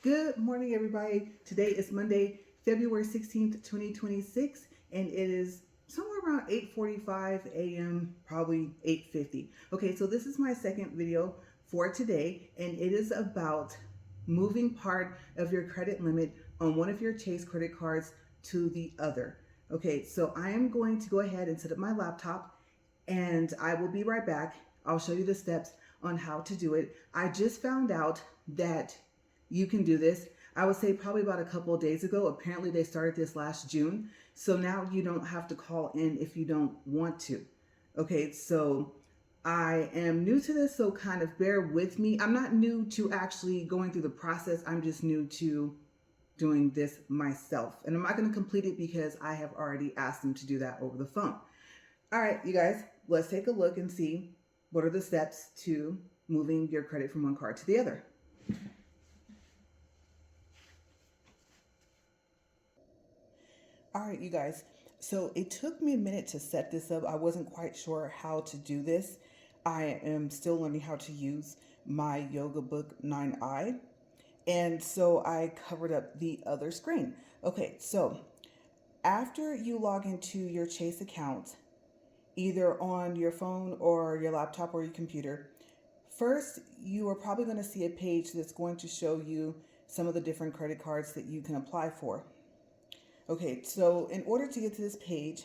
Good morning, everybody. Today is Monday, February 16th, 2026, and it is somewhere around 8:45 a.m., probably 8:50. Okay, so this is my second video for today, and it is about moving part of your credit limit on one of your Chase credit cards to the other. Okay, so I am going to go ahead and set up my laptop, and I will be right back. I'll show you the steps on how to do it. I just found out that you can do this. I would say probably about a couple of days ago. Apparently they started this last June. So now you don't have to call in if you don't want to. Okay, so I am new to this, so kind of bear with me. I'm not new to actually going through the process. I'm just new to doing this myself. And I'm not going to complete it because I have already asked them to do that over the phone. All right, you guys, let's take a look and see what are the steps to moving your credit from one card to the other. All right, you guys. So it took me a minute to set this up. I wasn't quite sure how to do this. I am still learning how to use my yoga book 9i. And so I covered up the other screen. Okay, so after you log into your Chase account, either on your phone or your laptop or your computer, first you are probably going to see a page that's going to show you some of the different credit cards that you can apply for. Okay, so in order to get to this page,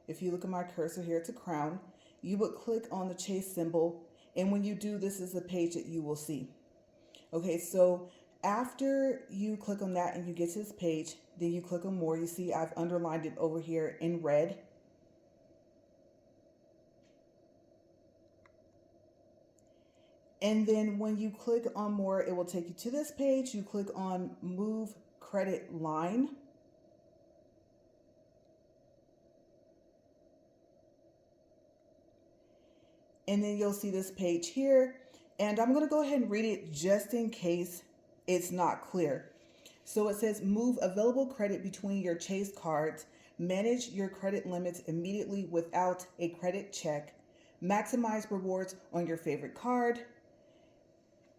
if you look at my cursor here, it's a crown. You would click on the Chase symbol, and when you do, this is the page that you will see. Okay, so after you click on that and you get to this page, then you click on more. You see I've underlined it over here in red. And then when you click on more, it will take you to this page. You click on Move Credit Line. And then you'll see this page here. And I'm going to go ahead and read it just in case it's not clear. So it says, move available credit between your Chase cards, manage your credit limits immediately without a credit check, maximize rewards on your favorite card,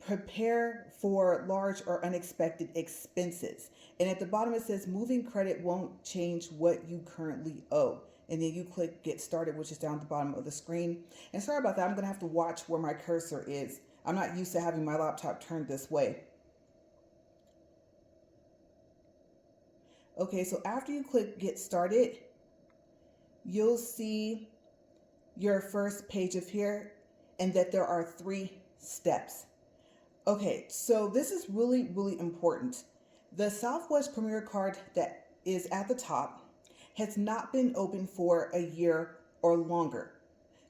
prepare for large or unexpected expenses. And at the bottom it says, moving credit won't change what you currently owe. And then you click Get Started, which is down at the bottom of the screen. And sorry about that, I'm going to have to watch where my cursor is. I'm not used to having my laptop turned this way. Okay, so after you click Get Started, you'll see your first page of here and that there are 3 steps. Okay, so this is really, really important. The Southwest Premier card that is at the top has not been open for a year or longer.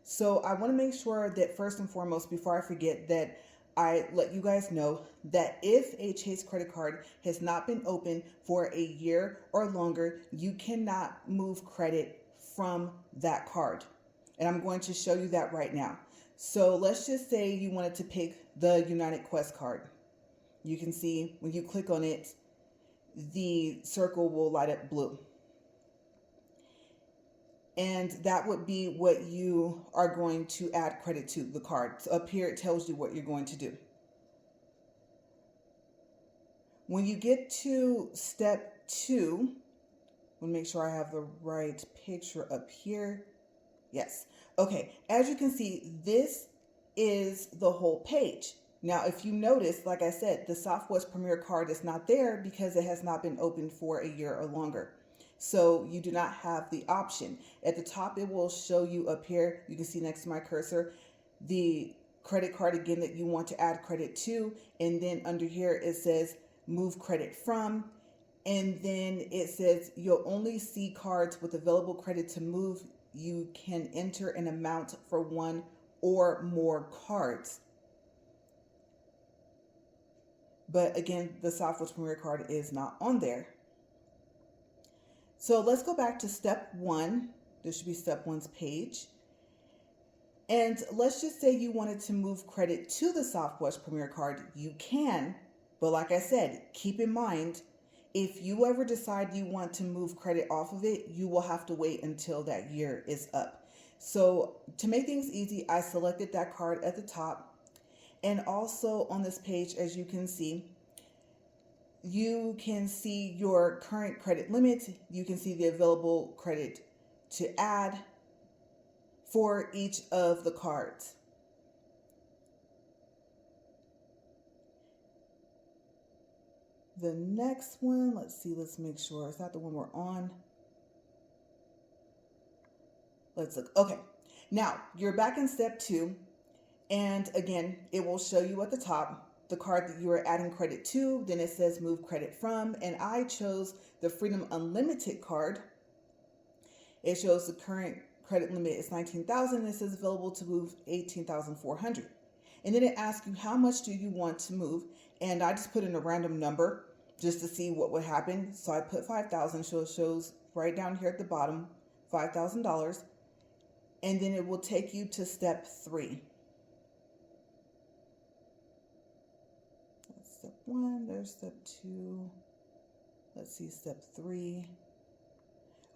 So I want to make sure that first and foremost, before I forget, that I let you guys know that if a Chase credit card has not been open for a year or longer, you cannot move credit from that card. And I'm going to show you that right now. So let's just say you wanted to pick the United Quest card. You can see when you click on it, the circle will light up blue. And that would be what you are going to add credit to the card. So up here, it tells you what you're going to do. When you get to step 2, I'm going to make sure I have the right picture up here. Yes. Okay. As you can see, this is the whole page. Now, if you notice, like I said, the Southwest Premier card is not there because it has not been open for a year or longer. So you do not have the option. At the top, it will show you up here. You can see next to my cursor, the credit card again that you want to add credit to. And then under here, it says move credit from. And then it says you'll only see cards with available credit to move. You can enter an amount for 1 or more cards. But again, the Southwest Premier card is not on there. So let's go back to step 1. This should be step 1's page. And let's just say you wanted to move credit to the Southwest Premier card. You can, but like I said, keep in mind, if you ever decide you want to move credit off of it, you will have to wait until that year is up. So to make things easy, I selected that card at the top. And also on this page, as you can see, you can see your current credit limit. You can see the available credit to add for each of the cards. The next one, let's see, let's make sure. Is that the one we're on? Let's look. Okay. Now, you're back in step 2. And again, it will show you at the top the card that you are adding credit to. Then it says move credit from. And I chose the Freedom Unlimited card. It shows the current credit limit is $19,000 and it says available to move $18,400. And then it asks you how much do you want to move, and I just put in a random number just to see what would happen. So I put $5,000, so it shows right down here at the bottom $5,000, and then it will take you to step 3. That's step 1. There's step 2. Let's see, step 3.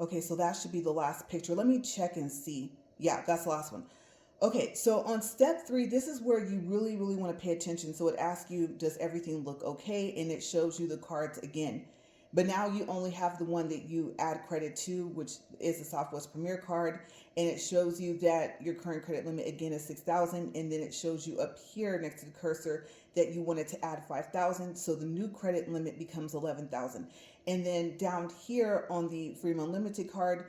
Okay, so that should be the last picture. Let me check and see. Yeah, that's the last one. Okay, so on step 3, this is where you really, really want to pay attention. So it asks you, does everything look okay? And it shows you the cards again. But now you only have the one that you add credit to, which is the Southwest Premier card. And it shows you that your current credit limit again is $6,000. And then it shows you up here next to the cursor that you wanted to add $5,000. So the new credit limit becomes $11,000. And then down here on the Freedom Unlimited card,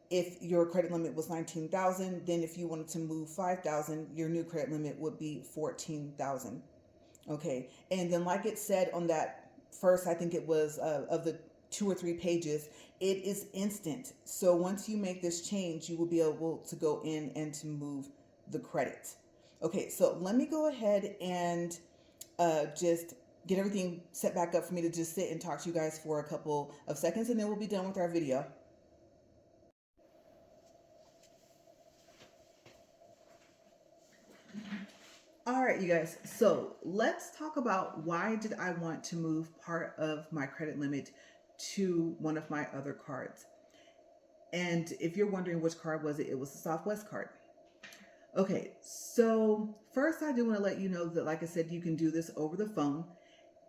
if your credit limit was $19,000, then if you wanted to move $5,000, your new credit limit would be $14,000. Okay, and then like it said on that first, I think it was of the 2 or 3 pages, it is instant. So once you make this change, you will be able to go in and to move the credit. Okay, so let me go ahead and just get everything set back up for me to just sit and talk to you guys for a couple of seconds, and then we'll be done with our video. All right, you guys, so let's talk about why did I want to move part of my credit limit to one of my other cards. And if you're wondering which card was it, it was the Southwest card. Okay, so first I do want to let you know that, like I said, you can do this over the phone.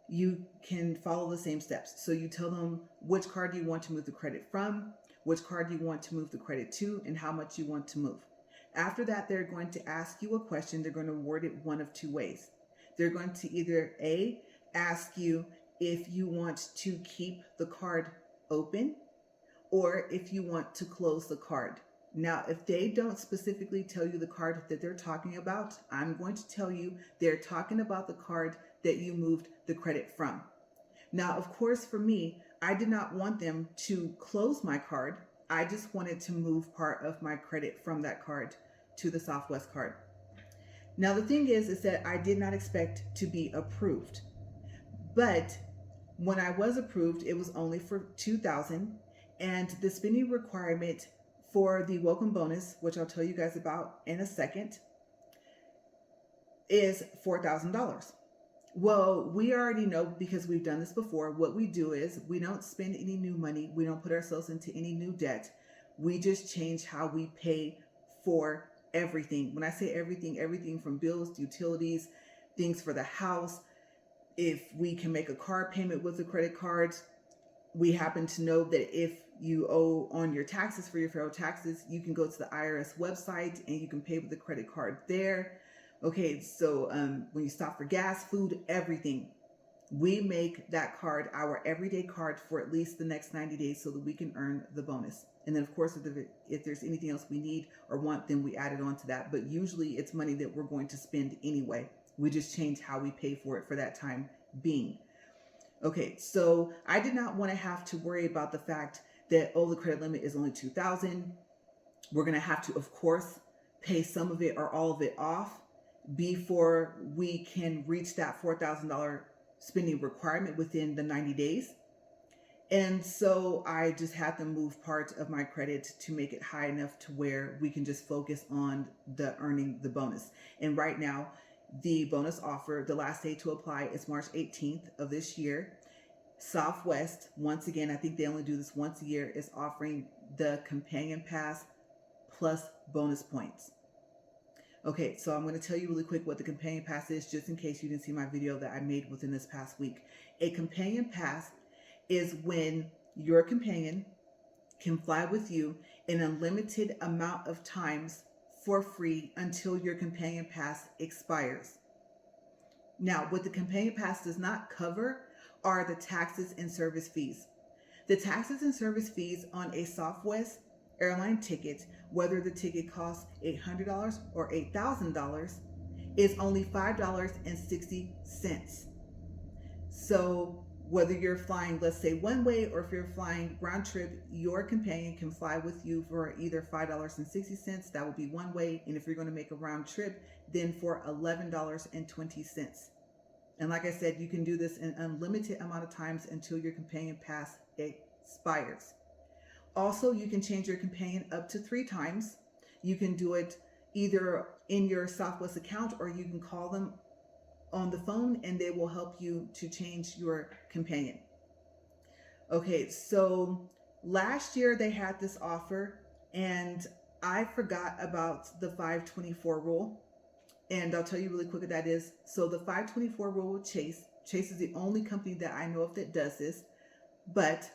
You can follow the same steps. So you tell them which card you want to move the credit from, which card you want to move the credit to, and how much you want to move. After that, they're going to ask you a question. They're going to word it one of 2 ways. They're going to either A, ask you if you want to keep the card open or if you want to close the card. Now, if they don't specifically tell you the card that they're talking about, I'm going to tell you they're talking about the card that you moved the credit from. Now, of course, for me, I did not want them to close my card. I just wanted to move part of my credit from that card to the Southwest card. Now, the thing is that I did not expect to be approved. But when I was approved, it was only for $2,000, and the spending requirement for the welcome bonus, which I'll tell you guys about in a second, is $4,000. Well, we already know, because we've done this before, what we do is we don't spend any new money. We don't put ourselves into any new debt. We just change how we pay for everything. When I say everything, everything from bills to utilities, things for the house. If we can make a car payment with a credit card, we happen to know that if you owe on your taxes for your federal taxes, you can go to the IRS website and you can pay with the credit card there. Okay, so when you stop for gas, food, everything, we make that card our everyday card for at least the next 90 days so that we can earn the bonus. And then, of course, if there's anything else we need or want, then we add it on to that. But usually it's money that we're going to spend anyway. We just change how we pay for it for that time being. Okay, so I did not want to have to worry about the fact that, oh, the credit limit is only $2,000. We're going to have to, of course, pay some of it or all of it off before we can reach that $4,000 spending requirement within the 90 days. And so I just had to move part of my credit to make it high enough to where we can just focus on the earning the bonus. And right now, the bonus offer, the last day to apply is March 18th of this year. Southwest, once again, I think they only do this once a year, is offering the Companion Pass plus bonus points. Okay, so I'm going to tell you really quick what the companion pass is, just in case you didn't see my video that I made within this past week. A companion pass is when your companion can fly with you an unlimited amount of times for free until your companion pass expires. Now, what the companion pass does not cover are the taxes and service fees. The taxes and service fees on a Southwest airline ticket, whether the ticket costs $800 or $8,000, is only $5.60. So whether you're flying, let's say, one way, or if you're flying round trip, your companion can fly with you for either $5.60, that would be one way. And if you're going to make a round trip, then for $11.20. And like I said, you can do this an unlimited amount of times until your companion pass expires. Also, you can change your companion up to 3 times. You can do it either in your Southwest account, or you can call them on the phone and they will help you to change your companion. Okay, so last year they had this offer and I forgot about the 524 rule. And I'll tell you really quick what that is. So the 524 rule with Chase is the only company that I know of that does this. But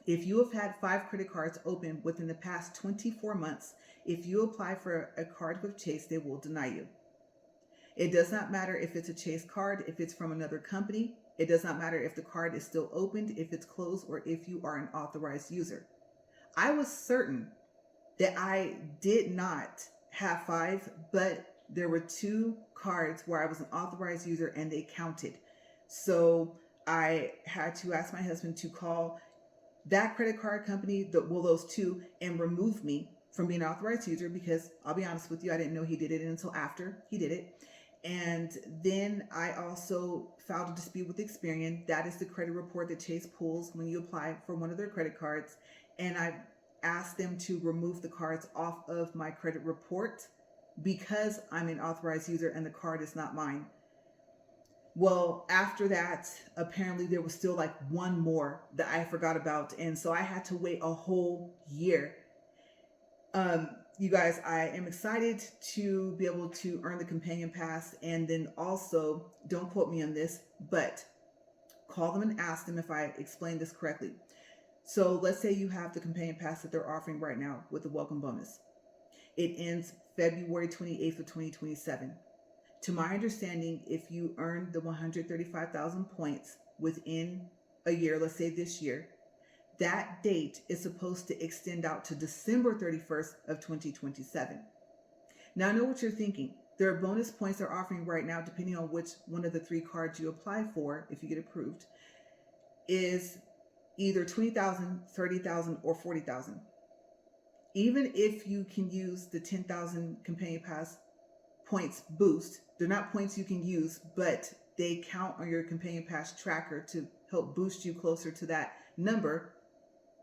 if you have had 5 credit cards open within the past 24 months, if you apply for a card with Chase, they will deny you. It does not matter if it's a Chase card, if it's from another company. It does not matter if the card is still opened, if it's closed, or if you are an authorized user. I was certain that I did not have 5, but there were 2 cards where I was an authorized user and they counted. So I had to ask my husband to call that credit card company, those 2, and remove me from being an authorized user, because I'll be honest with you, I didn't know he did it until after he did it. And then I also filed a dispute with Experian. That is the credit report that Chase pulls when you apply for one of their credit cards. And I asked them to remove the cards off of my credit report because I'm an authorized user and the card is not mine. Well, after that, apparently there was still like one more that I forgot about. And so I had to wait a whole year. You guys, I am excited to be able to earn the companion pass. And then also, don't quote me on this, but call them and ask them if I explained this correctly. So let's say you have the companion pass that they're offering right now with the welcome bonus. It ends February 28th of 2027. To my understanding, if you earn the 135,000 points within a year, let's say this year, that date is supposed to extend out to December 31st of 2027. Now I know what you're thinking. There are bonus points they're offering right now, depending on which one of the 3 cards you apply for, if you get approved, is either 20,000, 30,000, or 40,000. Even if you can use the 10,000 companion pass points boost, they're not points you can use, but they count on your companion pass tracker to help boost you closer to that number.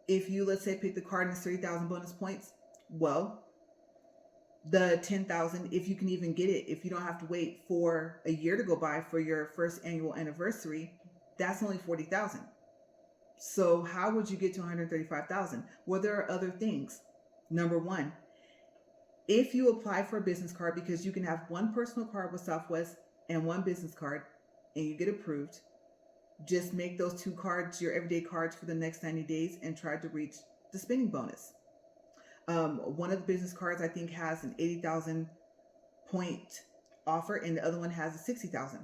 If you, let's say, pick the card and it's 30,000 bonus points, well, the 10,000, if you can even get it, if you don't have to wait for a year to go by for your first annual anniversary, that's only 40,000. So how would you get to 135,000? Well, there are other things. Number 1, if you apply for a business card, because you can have 1 personal card with Southwest and 1 business card, and you get approved, just make those 2 cards your everyday cards for the next 90 days and try to reach the spending bonus. One of the business cards, I think, has an 80,000 point offer, and the other one has a 60,000.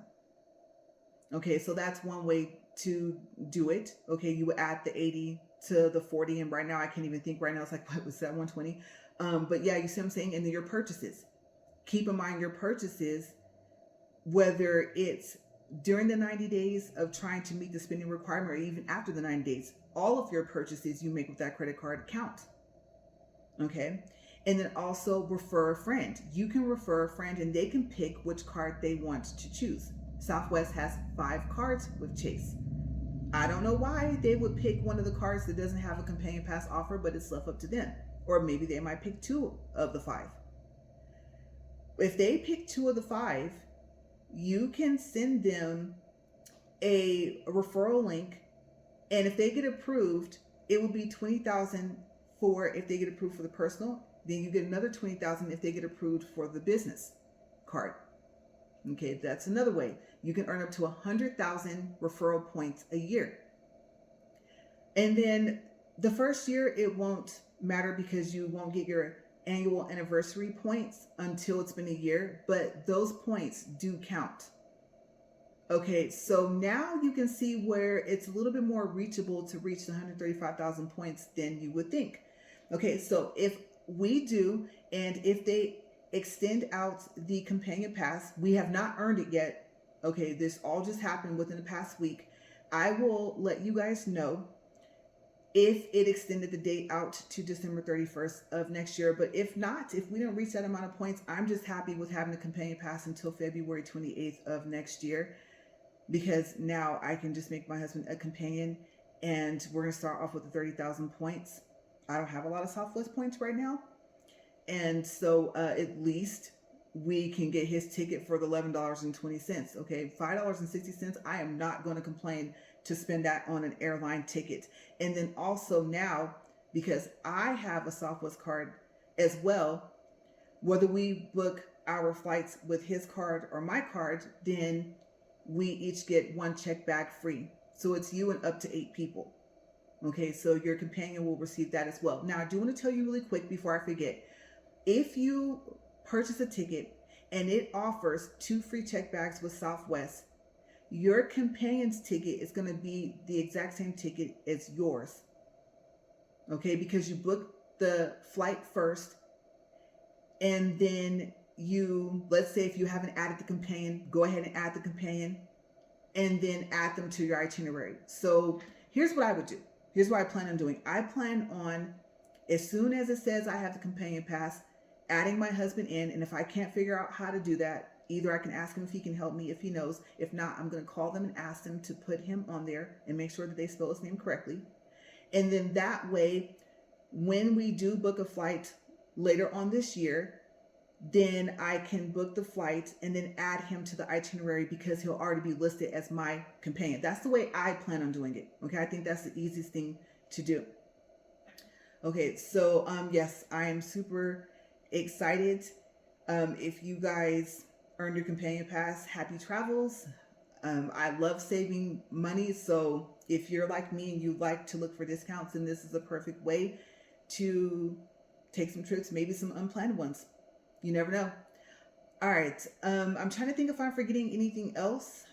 Okay, so that's one way to do it. Okay, you would add the 80 to the 40, and right now I can't even think right now. It's like, what was that, 120? But yeah, you see what I'm saying? And then your purchases. Keep in mind your purchases, whether it's during the 90 days of trying to meet the spending requirement or even after the 90 days, all of your purchases you make with that credit card count. Okay? And then also refer a friend. You can refer a friend and they can pick which card they want to choose. Southwest has 5 cards with Chase. I don't know why they would pick one of the cards that doesn't have a companion pass offer, but it's left up to them. Or maybe they might pick 2 of the 5. If they pick 2 of the 5, you can send them a referral link, and if they get approved, it will be 20,000 for if they get approved for the personal. Then you get another 20,000 if they get approved for the business. card. Okay, that's another way. You can earn up to 100,000 referral points a year. And then the first year, it won't matter because you won't get your annual anniversary points until it's been a year, but those points do count. Okay, so now you can see where it's a little bit more reachable to reach the 135,000 points than you would think. Okay, so if we do, and if they extend out the companion pass, we have not earned it yet. Okay, this all just happened within the past week. I will let you guys know if it extended the date out to December 31st of next year. But if not, if we don't reach that amount of points, I'm just happy with having the companion pass until February 28th of next year, because now I can just make my husband a companion, and we're going to start off with the 30,000 points. I don't have a lot of Southwest points right now. And so at least we can get his ticket for the $11.20. Okay, $5.60. I am not going to complain to spend that on an airline ticket. And then also now, because I have a Southwest card as well, whether we book our flights with his card or my card, then we each get one check bag free. So it's you and up to 8 people. Okay, so your companion will receive that as well. Now, I do want to tell you really quick before I forget. If you purchase a ticket and it offers 2 free check bags with Southwest, your companion's ticket is going to be the exact same ticket as yours. Okay, because you booked the flight first, and then you, let's say if you haven't added the companion, go ahead and add the companion and then add them to your itinerary. So here's what I would do. Here's what I plan on doing. I plan on, as soon as it says I have the companion pass, adding my husband in. And if I can't figure out how to do that, either I can ask him if he can help me, if he knows. If not, I'm going to call them and ask them to put him on there and make sure that they spell his name correctly. And then that way, when we do book a flight later on this year, then I can book the flight and then add him to the itinerary because he'll already be listed as my companion. That's the way I plan on doing it. Okay, I think that's the easiest thing to do. Okay, so yes, I am super excited. If you guys earned your companion pass, happy travels. I love saving money, so if you're like me and you like to look for discounts, then this is a perfect way to take some trips, maybe some unplanned ones. You never know. All right. I'm trying to think if I'm forgetting anything else.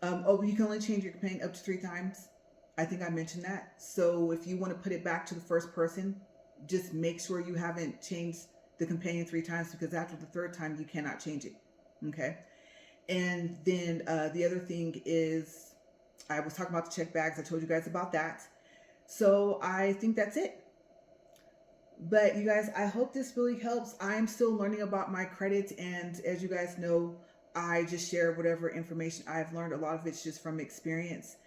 Oh, you can only change your companion up to 3 times. I think I mentioned that. So if you want to put it back to the first person, just make sure you haven't changed the companion 3 times, because after the 3rd time, you cannot change it. Okay. And then the other thing is, I was talking about the check bags. I told you guys about that. So I think that's it. But you guys, I hope this really helps. I'm still learning about my credit, and as you guys know, I just share whatever information I've learned. A lot of it's just from experience,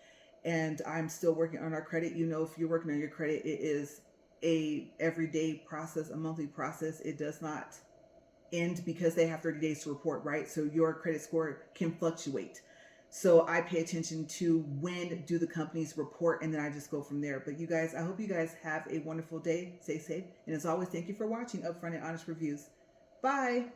and I'm still working on our credit. You know, if you're working on your credit, it is a everyday process, a monthly process. It does not end because they have 30 days to report, right? So your credit score can fluctuate. So I pay attention to when do the companies report, and then I just go from there. But you guys, I hope you guys have a wonderful day. Stay safe. And as always, thank you for watching Upfront and Honest Reviews. Bye.